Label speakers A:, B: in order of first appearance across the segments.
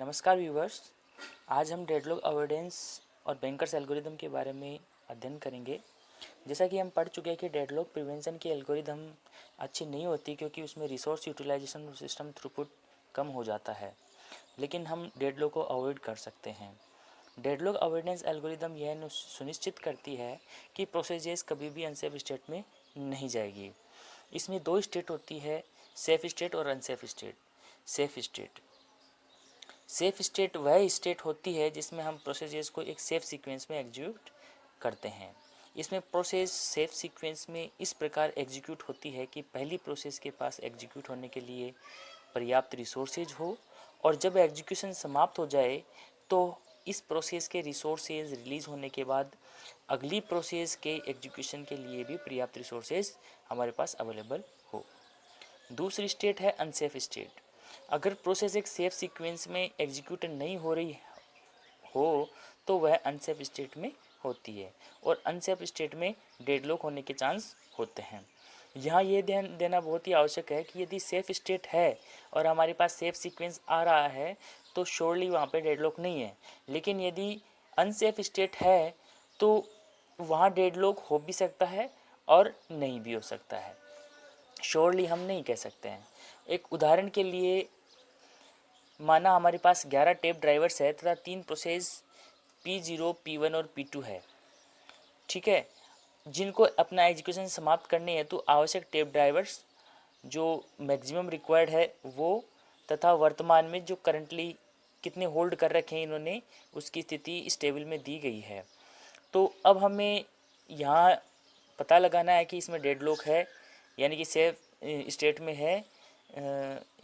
A: नमस्कार व्यूवर्स। आज हम डेडलॉक अवॉइडेंस और बैंकर्स एल्गोरिदम के बारे में अध्ययन करेंगे। जैसा कि हम पढ़ चुके हैं कि डेडलॉक प्रिवेंशन की एल्गोरिदम अच्छी नहीं होती क्योंकि उसमें रिसोर्स यूटिलाइजेशन और सिस्टम थ्रूपुट कम हो जाता है, लेकिन हम डेडलॉक को अवॉइड कर सकते हैं। डेडलॉक अवॉइडेंस एल्गोरिदम यह सुनिश्चित करती है कि प्रोसेस कभी भी अनसेफ स्टेट में नहीं जाएगी। इसमें दो स्टेट होती है, सेफ स्टेट और अनसेफ स्टेट। सेफ स्टेट वह स्टेट होती है जिसमें हम प्रोसेस को एक सेफ सीक्वेंस में एग्जीक्यूट करते हैं। इसमें प्रोसेस सेफ सीक्वेंस में इस प्रकार एग्जीक्यूट होती है कि पहली प्रोसेस के पास एग्जीक्यूट होने के लिए पर्याप्त रिसोर्सेज हो, और जब एग्जीक्यूशन समाप्त हो जाए तो इस प्रोसेस के रिसोर्सेज रिलीज़ होने के बाद अगली प्रोसेस के एग्जीक्यूशन के लिए भी पर्याप्त रिसोर्सेज हमारे पास अवेलेबल हो। दूसरी स्टेट है अनसेफ स्टेट। अगर प्रोसेस एक सेफ सीक्वेंस में एग्जीक्यूट नहीं हो रही हो तो वह अनसेफ स्टेट में होती है, और अनसेफ स्टेट में डेडलॉक होने के चांस होते हैं। यहाँ ये ध्यान देना बहुत ही आवश्यक है कि यदि सेफ स्टेट है और हमारे पास सेफ सीक्वेंस आ रहा है तो श्योरली वहाँ पे डेडलॉक नहीं है, लेकिन यदि अनसेफ स्टेट है तो वहाँ डेडलॉक हो भी सकता है और नहीं भी हो सकता है। श्योरली हम नहीं कह सकते हैं। एक उदाहरण के लिए, माना हमारे पास 11 टेप ड्राइवर्स है तथा 3 प्रोसेस P0, P1 और P2 है, ठीक है, जिनको अपना एग्जीक्यूशन समाप्त करने हेतु आवश्यक टेप ड्राइवर्स जो मैक्सिमम रिक्वायर्ड है वो, तथा वर्तमान में जो करंटली कितने होल्ड कर रखे हैं इन्होंने, उसकी स्थिति इस टेबल में दी गई है। तो अब हमें यहाँ पता लगाना है कि इसमें डेडलॉक है, यानी कि सेफ स्टेट में है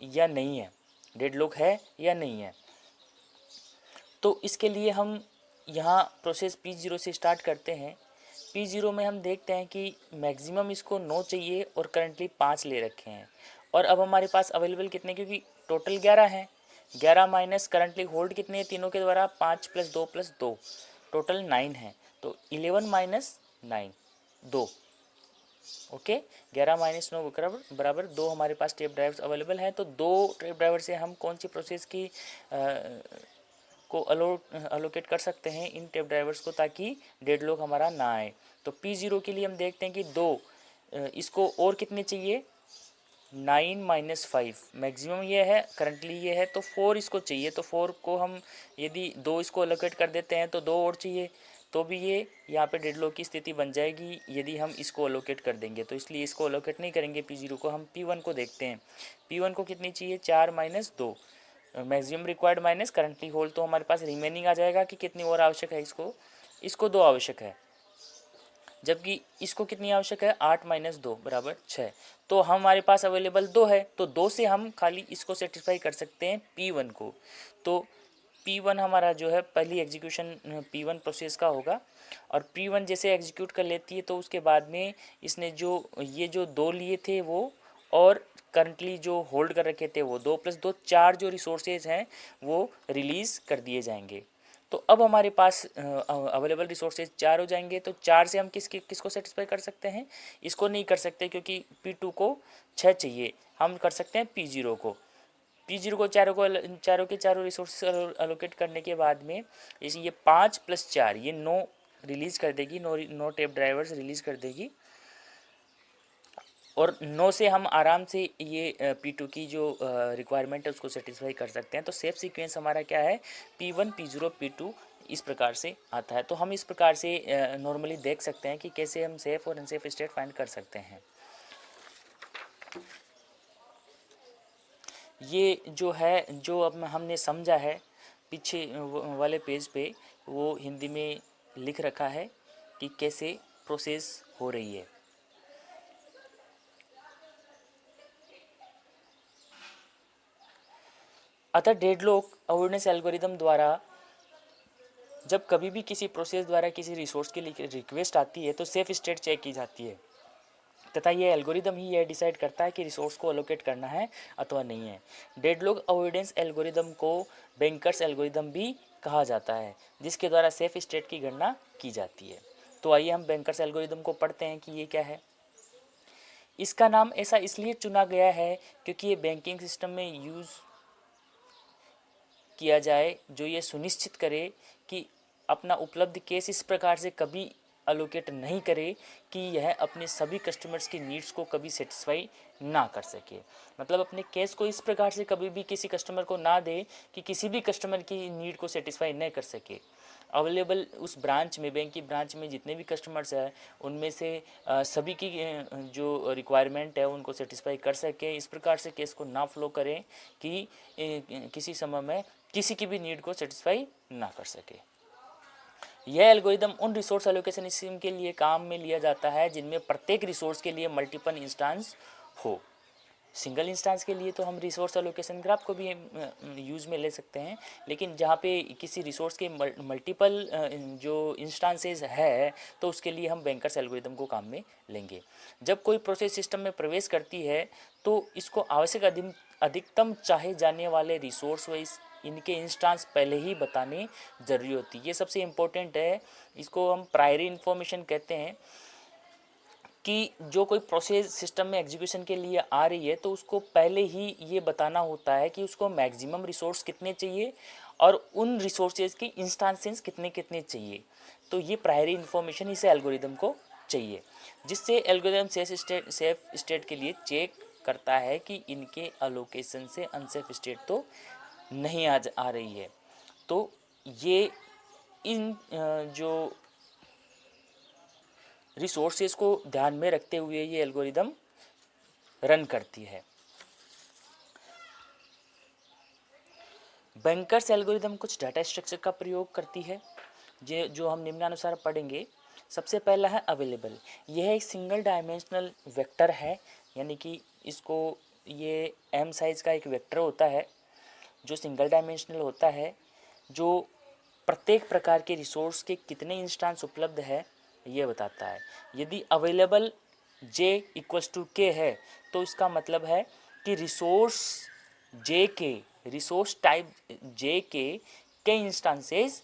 A: या नहीं है, डेडलॉक है या नहीं है। तो इसके लिए हम यहाँ प्रोसेस P0 से स्टार्ट करते हैं। P0 में हम देखते हैं कि मैक्सिमम इसको 9 चाहिए और करंटली 5 ले रखे हैं, और अब हमारे पास अवेलेबल कितने, क्योंकि टोटल 11 हैं, 11 माइनस करंटली होल्ड कितने हैं तीनों के द्वारा, 5 + 2 + 2, टोटल 9 है। तो 11 माइनस 9 2, ओके। 11 माइनस 9 बराबर 2 हमारे पास टेप ड्राइवर्स अवेलेबल हैं। तो 2 टेप ड्राइवर से हम कौन सी प्रोसेस की को अलोकेट कर सकते हैं इन टेप ड्राइवर्स को, ताकि डेडलॉक हमारा ना आए। तो P0 के लिए हम देखते हैं कि 2, इसको और कितने चाहिए, 9 माइनस 5, मैक्सिमम ये है, करंटली ये है, तो 4 इसको चाहिए। तो 4 को हम यदि 2 इसको अलोकेट कर देते हैं तो 2 और चाहिए, तो भी ये यहाँ पे डेडलॉक की स्थिति बन जाएगी यदि हम इसको अलोकेट कर देंगे। तो इसलिए इसको अलोकेट नहीं करेंगे P0 को। हम P1 को देखते हैं, P1 को कितनी चाहिए, 4 minus 2, maximum required minus currently hold, तो हमारे पास रिमेनिंग आ जाएगा कि कितनी और आवश्यक है, इसको 2 आवश्यक है, जबकि इसको कितनी आवश्यक है, 8 माइनस 2 बराबर 6। तो हमारे पास अवेलेबल 2 है, तो 2 से हम खाली इसको सेटिस्फाई कर सकते हैं P1 को। तो P1 हमारा जो है पहली एग्जीक्यूशन P1 प्रोसेस का होगा, और P1 जैसे एग्जीक्यूट कर लेती है तो उसके बाद में इसने जो 2 लिए थे वो, और करंटली जो होल्ड कर रखे थे वो 2 + 2 4 जो रिसोर्सेज हैं वो रिलीज़ कर दिए जाएंगे। तो अब हमारे पास अवेलेबल रिसोर्सेज 4 हो जाएंगे। तो 4 से हम किसको सेटिस्फाई कर सकते हैं, इसको नहीं कर सकते क्योंकि P2 को 6 चाहिए। हम कर सकते हैं P0 को, चारों के चारों रिसोर्स अलोकेट करने के बाद में ये 5 + 4 ये 9 रिलीज़ कर देगी, 9 टेप ड्राइवर्स रिलीज़ कर देगी, और 9 से हम आराम से ये P2 की जो रिक्वायरमेंट है उसको सेटिस्फाई कर सकते हैं। तो सेफ सीक्वेंस हमारा क्या है, P1, P0, P2 इस प्रकार से आता है। तो हम इस प्रकार से नॉर्मली देख सकते हैं कि कैसे हम सेफ़ और अनसेफ स्टेट फाइंड कर सकते हैं। ये जो है, जो अब हमने समझा है पीछे वाले पेज पे, वो हिंदी में लिख रखा है कि कैसे प्रोसेस हो रही है। अतः डेडलॉक अवॉइडेंस एल्गोरिदम द्वारा जब कभी भी किसी प्रोसेस द्वारा किसी रिसोर्स के लिए रिक्वेस्ट आती है तो सेफ स्टेट चेक की जाती है, तथा ये एल्गोरिदम ही यह डिसाइड करता है कि रिसोर्स को अलोकेट करना है अथवा नहीं है। डेडलॉक अवॉइडेंस एल्गोरिदम को बैंकर्स एल्गोरिदम भी कहा जाता है, जिसके द्वारा सेफ स्टेट की गणना की जाती है। तो आइए हम बैंकर्स एल्गोरिदम को पढ़ते हैं कि ये क्या है। इसका नाम ऐसा इसलिए चुना गया है क्योंकि ये बैंकिंग सिस्टम में यूज़ किया जाए जो ये सुनिश्चित करे कि अपना उपलब्ध केस इस प्रकार से कभी अलोकेट नहीं करे कि यह अपने सभी कस्टमर्स की नीड्स को कभी सेटिस्फाई ना कर सके। मतलब अपने केस को इस प्रकार से कभी भी किसी कस्टमर को ना दे कि किसी भी कस्टमर की नीड को सेटिस्फाई नहीं कर सके। अवेलेबल उस ब्रांच में, बैंक की ब्रांच में जितने भी कस्टमर्स हैं उनमें से सभी की जो रिक्वायरमेंट है उनको सेटिस्फाई कर सके। इस प्रकार से केस को ना फ्लो करें कि किसी समय में किसी की भी नीड को सेटिस्फाई ना कर सके। यह एल्गोरिदम उन रिसोर्स एलोकेशन स्कीम के लिए काम में लिया जाता है जिनमें प्रत्येक रिसोर्स के लिए मल्टीपल इंस्टेंस हो। सिंगल इंस्टेंस के लिए तो हम रिसोर्स एलोकेशन ग्राफ को भी यूज़ में ले सकते हैं, लेकिन जहाँ पे किसी रिसोर्स के मल्टीपल जो इंस्टेंसेस है तो उसके लिए हम बैंकर्स एल्गोरिदम को काम में लेंगे। जब कोई प्रोसेस सिस्टम में प्रवेश करती है तो इसको आवश्यक अधिकतम चाहे जाने वाले रिसोर्स व इनके इंस्टेंस पहले ही बताने ज़रूरी होती है। ये सबसे इम्पोर्टेंट है, इसको हम प्रायरी इन्फॉर्मेशन कहते हैं कि जो कोई प्रोसेस सिस्टम में एग्जीक्यूशन के लिए आ रही है तो उसको पहले ही ये बताना होता है कि उसको मैक्सिमम रिसोर्स कितने चाहिए और उन रिसोर्सेज के इंस्टेंसेस कितने कितने चाहिए। तो ये प्रायरी इन्फॉर्मेशन इस एल्गोरिदम को चाहिए, जिससे एल्गोरिदम सेफ स्टेट के लिए चेक करता है कि इनके अलोकेशन से अनसेफ स्टेट तो नहीं आ रही है। तो ये इन जो रिसोर्सेज को ध्यान में रखते हुए ये एल्गोरिदम रन करती है। बैंकर्स एल्गोरिदम कुछ डाटा स्ट्रक्चर का प्रयोग करती है जो हम निम्नानुसार पढ़ेंगे। सबसे पहला है अवेलेबल। यह एक सिंगल डायमेंशनल वेक्टर है, यानी कि इसको ये m साइज़ का एक वेक्टर होता है जो सिंगल डायमेंशनल होता है, जो प्रत्येक प्रकार के रिसोर्स के कितने इंस्टेंस उपलब्ध है ये बताता है। यदि available j equals to k है तो इसका मतलब है कि रिसोर्स टाइप j के इंस्टेंसेस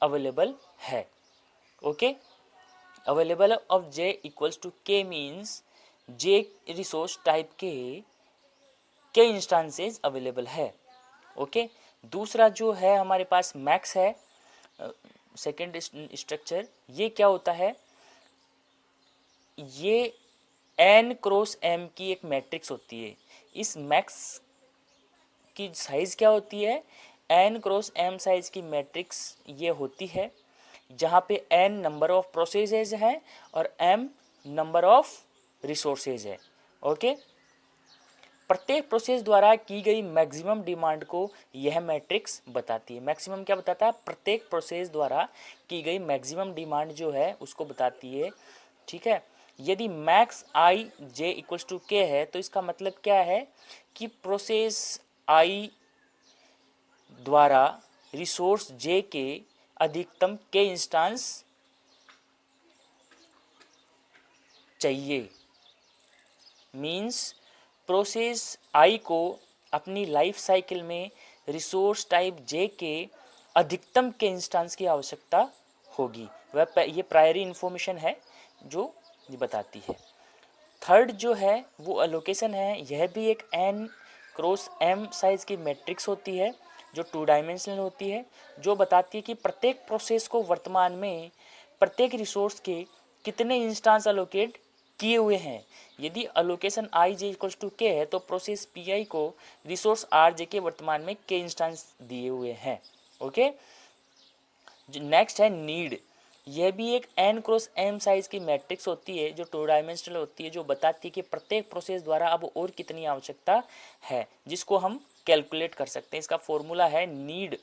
A: अवेलेबल है। Okay, available of j equals to k means j resource type के इंस्टेंसेस अवेलेबल है। ओके, दूसरा जो है हमारे पास मैक्स है, सेकेंड स्ट्रक्चर। ये क्या होता है, ये n क्रॉस m की एक मैट्रिक्स होती है। इस मैक्स की साइज़ क्या होती है, n क्रॉस m साइज़ की मैट्रिक्स ये होती है जहाँ पे n नंबर ऑफ प्रोसेसेस हैं और m नंबर ऑफ रिसोर्सेज है। ओके, प्रत्येक प्रोसेस द्वारा की गई मैक्सिमम डिमांड को यह मैट्रिक्स बताती है। मैक्सिमम क्या बताता है, प्रत्येक प्रोसेस द्वारा की गई मैक्सिमम डिमांड जो है उसको बताती है। ठीक है, यदि max I J equals to K है तो इसका मतलब क्या है कि प्रोसेस आई द्वारा रिसोर्स जे के अधिकतम के इंस्टेंस चाहिए। मीन्स प्रोसेस आई को अपनी लाइफ साइकिल में रिसोर्स टाइप जे के अधिकतम के इंस्टेंस की आवश्यकता होगी। वह ये प्रायरी इन्फॉर्मेशन है जो ये बताती है। थर्ड जो है वो एलोकेशन है। यह भी एक n क्रॉस m साइज़ की मैट्रिक्स होती है जो 2 डायमेंशनल होती है, जो बताती है कि प्रत्येक प्रोसेस को वर्तमान में प्रत्येक रिसोर्स के कितने इंस्टेंस एलोकेट किए हुए हैं। यदि allocation I J equals to K है तो प्रोसेस पी आई को रिसोर्स आर जे के वर्तमान में के इंस्टेंस दिए हुए हैं। ओके, जो नेक्स्ट है नीड। यह भी एक n क्रॉस m साइज़ की मैट्रिक्स होती है जो 2 डायमेंशनल होती है, जो बताती है कि प्रत्येक प्रोसेस द्वारा अब और कितनी आवश्यकता है, जिसको हम कैलकुलेट कर सकते हैं। इसका फॉर्मूला है need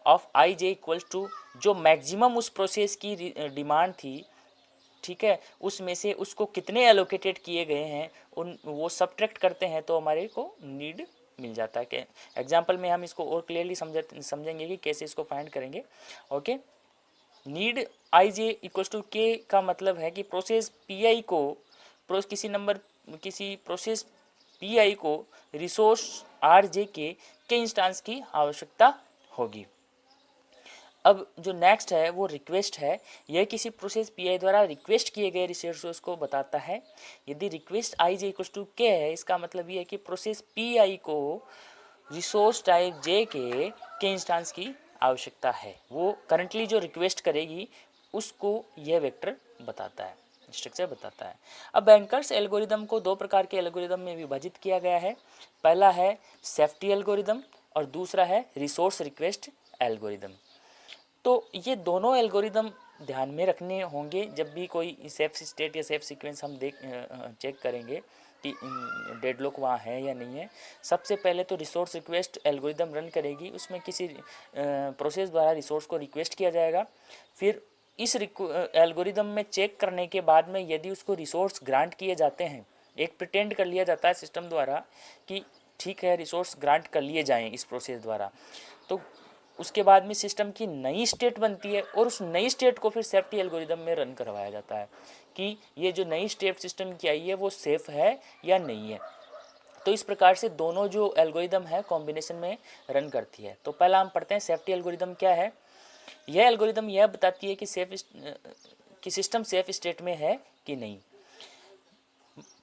A: of I J equals to जो मैक्सिमम उस प्रोसेस की डिमांड थी, ठीक है, उसमें से उसको कितने एलोकेटेड किए गए हैं उन वो सब्ट्रैक्ट करते हैं तो हमारे को नीड मिल जाता है। कि एग्जांपल में हम इसको और क्लियरली समझेंगे कि कैसे इसको फाइंड करेंगे। Okay, need I J equals to K का मतलब है कि प्रोसेस पी आई को किसी प्रोसेस पी आई को रिसोर्स आर जे के इंस्टेंस की आवश्यकता होगी। अब जो नेक्स्ट है वो रिक्वेस्ट है। यह किसी प्रोसेस पी आई द्वारा रिक्वेस्ट किए गए रिसोर्स को बताता है। यदि request I J equals to K है, इसका मतलब ये है कि प्रोसेस पी आई को रिसोर्स टाइप जे के इंस्टांस की आवश्यकता है। वो करंटली जो रिक्वेस्ट करेगी उसको यह वेक्टर बताता है, स्ट्रक्चर बताता है। अब बैंकर्स एल्गोरिदम को दो प्रकार के एल्गोरिदम में विभाजित किया गया है। पहला है सेफ्टी एल्गोरिदम और दूसरा है रिसोर्स रिक्वेस्ट एल्गोरिदम। तो ये दोनों एल्गोरिदम ध्यान में रखने होंगे जब भी कोई सेफ स्टेट या सेफ सीक्वेंस हम चेक करेंगे कि डेडलॉक वहाँ है या नहीं है। सबसे पहले तो रिसोर्स रिक्वेस्ट एल्गोरिदम रन करेगी, उसमें किसी प्रोसेस द्वारा रिसोर्स को रिक्वेस्ट किया जाएगा। फिर इस एल्गोरिदम में चेक करने के बाद में यदि उसको रिसोर्स ग्रांट किए जाते हैं, एक प्रिटेंड कर लिया जाता है सिस्टम द्वारा कि ठीक है रिसोर्स ग्रांट कर लिए जाएँ इस प्रोसेस द्वारा, तो उसके बाद में सिस्टम की नई स्टेट बनती है और उस नई स्टेट को फिर सेफ्टी एल्गोरिदम में रन करवाया जाता है कि ये जो नई स्टेट सिस्टम की आई है वो सेफ़ है या नहीं है। तो इस प्रकार से दोनों जो एल्गोरिदम है कॉम्बिनेशन में रन करती है। तो पहला हम पढ़ते हैं सेफ्टी एल्गोरिदम क्या है। यह एल्गोरिदम यह बताती है कि सिस्टम सेफ स्टेट में है कि नहीं।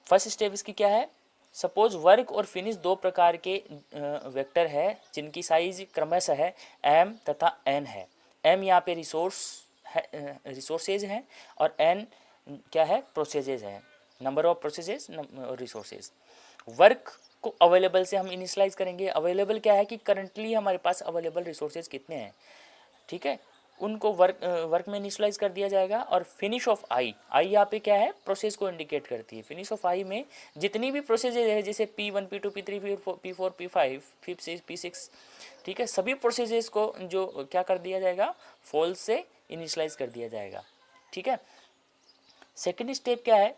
A: फर्स्ट स्टेप इसकी क्या है, सपोज वर्क और फिनिश दो प्रकार के वेक्टर है जिनकी साइज क्रमशः है m तथा n है। m यहाँ पे रिसोर्सेज हैं और n क्या है, प्रोसेसेज है, नंबर ऑफ प्रोसेसेज और रिसोर्सेज। वर्क को अवेलेबल से हम इनिशियलाइज करेंगे। अवेलेबल क्या है कि करंटली हमारे पास अवेलेबल रिसोर्सेज कितने हैं, ठीक है, उनको वर्क में इनिशियलाइज कर दिया जाएगा। और फिनिश ऑफ आई यहाँ पे क्या है, प्रोसेस को इंडिकेट करती है। फिनिश ऑफ आई में जितनी भी प्रोसेसेज है जैसे P1 P2 P3 P4 P5 P6 P6, ठीक है, सभी प्रोसेसेज को जो क्या कर दिया जाएगा, फॉल्स से इनिशियलाइज कर दिया जाएगा, ठीक है। सेकेंड स्टेप क्या है,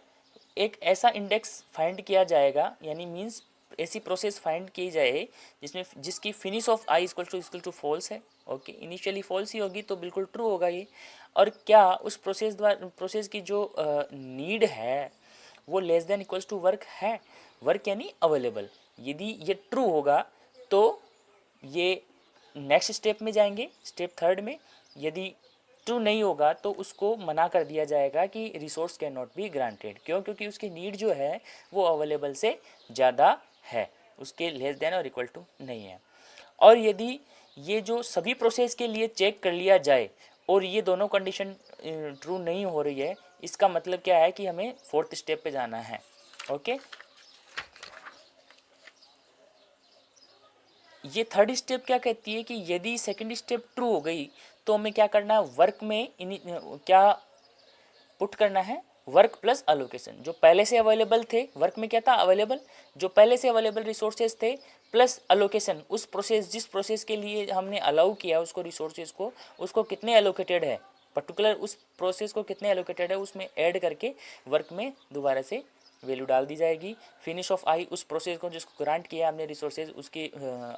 A: एक ऐसा इंडेक्स फाइंड किया जाएगा, यानी मीन्स ऐसी प्रोसेस फाइंड की जाए जिसकी finish of I equal to false है। ओके, इनिशियली फॉल्स ही होगी तो बिल्कुल ट्रू होगा ये। और क्या उस प्रोसेस की जो नीड है वो less than equals to work है, वर्क यानी अवेलेबल। यदि ये ट्रू होगा तो ये नेक्स्ट स्टेप में जाएंगे, स्टेप थर्ड में। यदि ट्रू नहीं होगा तो उसको मना कर दिया जाएगा कि resource can not be granted. क्यों? क्योंकि उसकी नीड जो है वो अवेलेबल से ज़्यादा है, उसके लेस देन और इक्वल टू नहीं है। और यदि ये जो सभी प्रोसेस के लिए चेक कर लिया जाए और ये दोनों कंडीशन ट्रू नहीं हो रही है, इसका मतलब क्या है कि हमें फोर्थ स्टेप पे जाना है। ओके, ये थर्ड स्टेप क्या कहती है कि यदि सेकंड स्टेप ट्रू हो गई तो हमें क्या करना है, वर्क में क्या पुट करना है, वर्क प्लस अलोकेशन। जो पहले से अवेलेबल थे, वर्क में क्या था अवेलेबल, जो पहले से अवेलेबल रिसोर्सेज थे प्लस अलोकेशन, उस प्रोसेस जिस प्रोसेस के लिए हमने अलाउ किया उसको रिसोर्सेज को, उसको कितने एलोकेटेड है, पर्टिकुलर उस प्रोसेस को कितने एलोकेटेड है उसमें ऐड करके वर्क में दोबारा से वैल्यू डाल दी जाएगी। फिनिश ऑफ आई उस प्रोसेस को जिसको ग्रांट किया हमने रिसोर्सेज, उसकी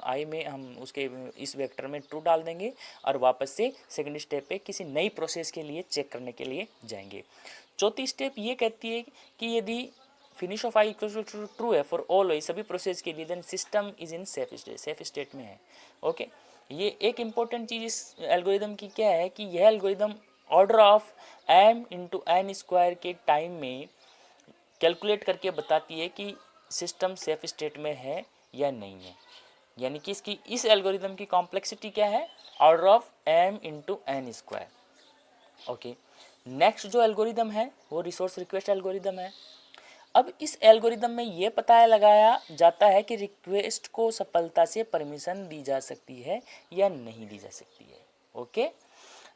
A: आई में हम उसके इस वेक्टर में ट्रू डाल देंगे और वापस से सेकंड स्टेप पे किसी नई प्रोसेस के लिए चेक करने के लिए जाएंगे। चौथी स्टेप ये कहती है कि यदि finish of I equal to true है फॉर ऑल सभी प्रोसेस के लिए, then system is in safe state में है। ओके, ये एक इम्पोर्टेंट चीज़ इस एल्गोरिदम की क्या है कि यह algorithm order of m into N square के टाइम में कैलकुलेट करके बताती है कि सिस्टम सेफ स्टेट में है या नहीं है। यानी कि इसकी इस एल्गोरिदम की कॉम्प्लेक्सिटी क्या है, order of m into N square. Okay, next जो एल्गोरिदम है वो रिसोर्स रिक्वेस्ट एल्गोरिदम है। अब इस एल्गोरिदम में ये पता लगाया जाता है कि रिक्वेस्ट को सफलता से परमिशन दी जा सकती है या नहीं दी जा सकती है। ओके,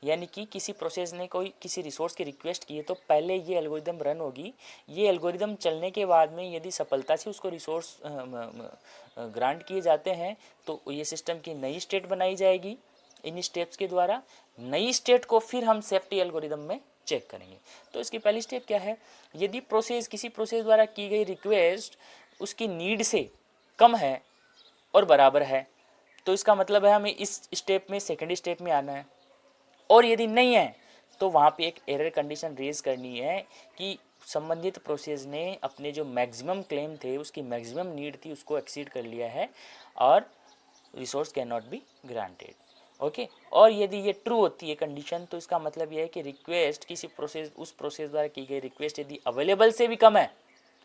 A: यानी कि किसी प्रोसेस ने कोई किसी रिसोर्स की रिक्वेस्ट की है तो पहले ये एल्गोरिदम रन होगी। ये एल्गोरिदम चलने के बाद में यदि सफलता से उसको रिसोर्स ग्रांट किए जाते हैं तो ये सिस्टम की नई स्टेट बनाई जाएगी इन स्टेप्स के द्वारा। नई स्टेट को फिर हम सेफ्टी एल्गोरिदम में चेक करेंगे। तो इसकी पहली स्टेप क्या है, यदि किसी प्रोसेस द्वारा की गई रिक्वेस्ट उसकी नीड से कम है और बराबर है तो इसका मतलब है हमें इस स्टेप में सेकेंड स्टेप में आना है। और यदि नहीं है तो वहाँ पे एक एरर कंडीशन रेज करनी है कि संबंधित प्रोसेस ने अपने जो मैक्सिमम क्लेम थे, उसकी मैक्सिमम नीड थी, उसको एक्सीड कर लिया है और resource can not be granted. Okay, और यदि ये ट्रू होती है कंडीशन तो इसका मतलब यह है कि रिक्वेस्ट किसी प्रोसेस उस प्रोसेस द्वारा की गई रिक्वेस्ट यदि अवेलेबल से भी कम है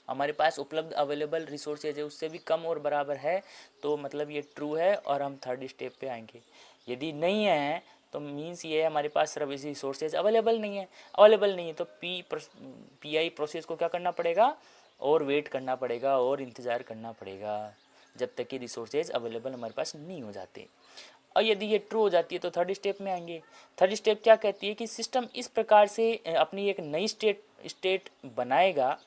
A: हमारे पास उपलब्ध अवेलेबल रिसोर्सेज है उससे भी कम और बराबर है तो मतलब ये ट्रू है और हम थर्ड स्टेप पे आएंगे। यदि नहीं है तो मीन्स ये है हमारे पास सिर्फ इसी रिसोर्सेज अवेलेबल नहीं है। अवेलेबल नहीं है तो पी आई प्रोसेस को क्या करना पड़ेगा और वेट करना पड़ेगा और इंतज़ार करना पड़ेगा जब तक कि रिसोर्सेज अवेलेबल हमारे पास नहीं हो जाते। और यदि ये ट्रू हो जाती है तो थर्ड स्टेप में आएंगे। थर्ड स्टेप क्या कहती है कि सिस्टम इस प्रकार से अपनी एक नई स्टेट बनाएगा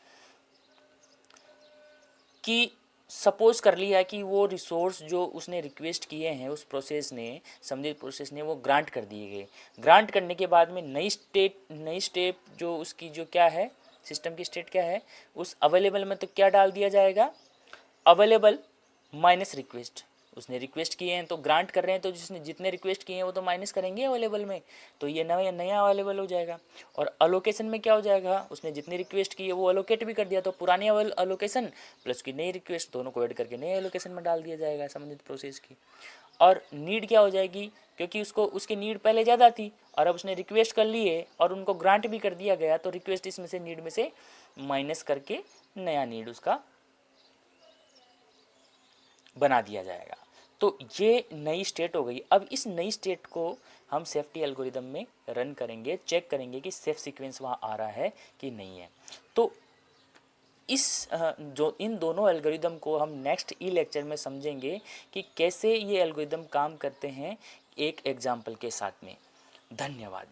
A: कि सपोज कर लिया कि वो रिसोर्स जो उसने रिक्वेस्ट किए हैं उस प्रोसेस ने, संबंधित प्रोसेस ने, वो ग्रांट कर दिए गए। ग्रांट करने के बाद में नई स्टेप जो उसकी जो क्या है, सिस्टम की स्टेट क्या है, उस अवेलेबल में तो क्या डाल दिया जाएगा, अवेलेबल माइनस रिक्वेस्ट। उसने रिक्वेस्ट किए हैं तो ग्रांट कर रहे हैं तो जिसने जितने रिक्वेस्ट किए हैं वो तो माइनस करेंगे अवेलेबल में, तो ये नया अवेलेबल हो जाएगा। और अलोकेशन में क्या हो जाएगा, उसने जितनी रिक्वेस्ट की है वो अलोकेट भी कर दिया तो पुरानी अलोकेशन प्लस की नई रिक्वेस्ट दोनों को ऐड करके नए अलोकेशन में डाल दिया जाएगा संबंधित प्रोसेस की। और नीड क्या हो जाएगी, क्योंकि उसको उसकी नीड पहले ज़्यादा थी और अब उसने रिक्वेस्ट कर ली है और उनको ग्रांट भी कर दिया गया तो रिक्वेस्ट इसमें से नीड में से माइनस करके नया नीड उसका बना दिया जाएगा। तो ये नई स्टेट हो गई। अब इस नई स्टेट को हम सेफ्टी एल्गोरिदम में रन करेंगे, चेक करेंगे कि सेफ सीक्वेंस वहाँ आ रहा है कि नहीं है। तो जो इन दोनों एल्गोरिदम को हम नेक्स्ट लेक्चर में समझेंगे कि कैसे ये एल्गोरिदम काम करते हैं एक एग्जाम्पल के साथ में। धन्यवाद।